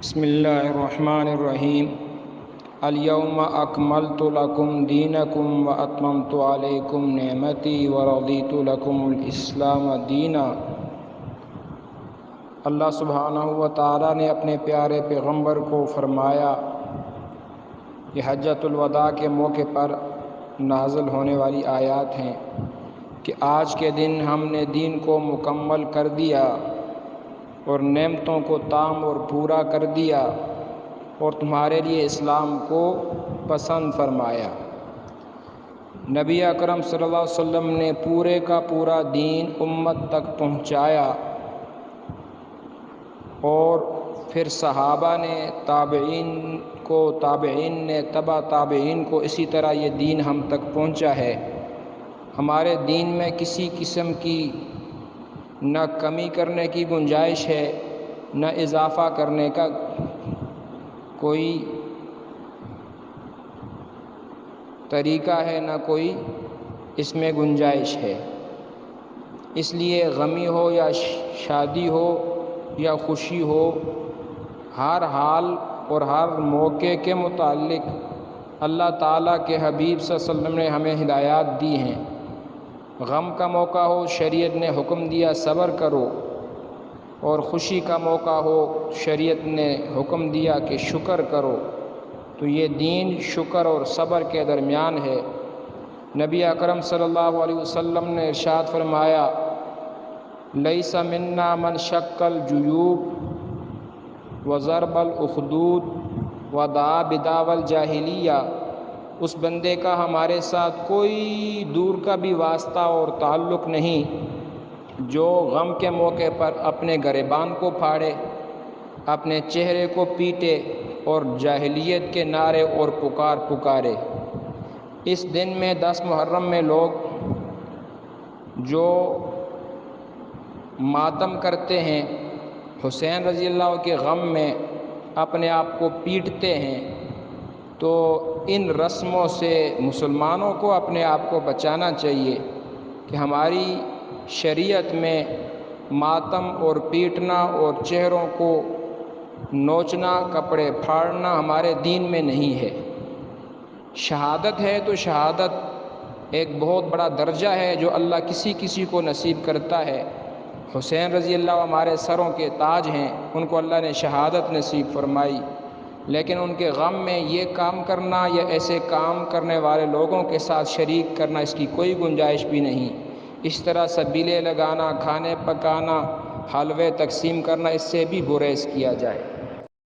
بسم اللہ الرحمن الرحیم الیوم اکملت لکم دینکم واتممت علیکم نعمتی ورضیت لکم الاسلام دینا۔ اللہ سبحانہ و تعالیٰ نے اپنے پیارے پیغمبر کو فرمایا، یہ حجۃ الوداع کے موقع پر نازل ہونے والی آیات ہیں کہ آج کے دن ہم نے دین کو مکمل کر دیا اور نعمتوں کو تام اور پورا کر دیا اور تمہارے لیے اسلام کو پسند فرمایا۔ نبی اکرم صلی اللہ علیہ وسلم نے پورے کا پورا دین امت تک پہنچایا اور پھر صحابہ نے، تابعین نے، تبع تابعین کو، اسی طرح یہ دین ہم تک پہنچا ہے۔ ہمارے دین میں کسی قسم کی نہ کمی کرنے کی گنجائش ہے، نہ اضافہ کرنے کا کوئی طریقہ ہے، نہ کوئی اس میں گنجائش ہے۔ اس لیے غمی ہو یا شادی ہو یا خوشی ہو، ہر حال اور ہر موقع کے متعلق اللہ تعالیٰ کے حبیب صلی اللہ علیہ وسلم نے ہمیں ہدایات دی ہیں۔ غم کا موقع ہو، شریعت نے حکم دیا صبر کرو، اور خوشی کا موقع ہو، شریعت نے حکم دیا کہ شکر کرو۔ تو یہ دین شکر اور صبر کے درمیان ہے۔ نبی اکرم صلی اللہ علیہ وسلم نے ارشاد فرمایا، لیس منا من شق الجیوب وضرب الاخدود ودعا بدعوی الجاہلیہ۔ اس بندے کا ہمارے ساتھ کوئی دور کا بھی واسطہ اور تعلق نہیں جو غم کے موقع پر اپنے گریبان کو پھاڑے، اپنے چہرے کو پیٹے اور جاہلیت کے نعرے اور پکارے۔ اس دن میں 10 محرم میں لوگ جو ماتم کرتے ہیں، حسین رضی اللہ کے غم میں اپنے آپ کو پیٹتے ہیں، تو ان رسموں سے مسلمانوں کو اپنے آپ کو بچانا چاہیے کہ ہماری شریعت میں ماتم اور پیٹنا اور چہروں کو نوچنا، کپڑے پھاڑنا ہمارے دین میں نہیں ہے۔ شہادت ہے تو شہادت ایک بہت بڑا درجہ ہے جو اللہ کسی کسی کو نصیب کرتا ہے۔ حسین رضی اللہ ہمارے سروں کے تاج ہیں، ان کو اللہ نے شہادت نصیب فرمائی، لیکن ان کے غم میں یہ کام کرنا یا ایسے کام کرنے والے لوگوں کے ساتھ شریک کرنا، اس کی کوئی گنجائش بھی نہیں۔ اس طرح سبیلے لگانا، کھانے پکانا، حلوے تقسیم کرنا، اس سے بھی گریز کیا جائے۔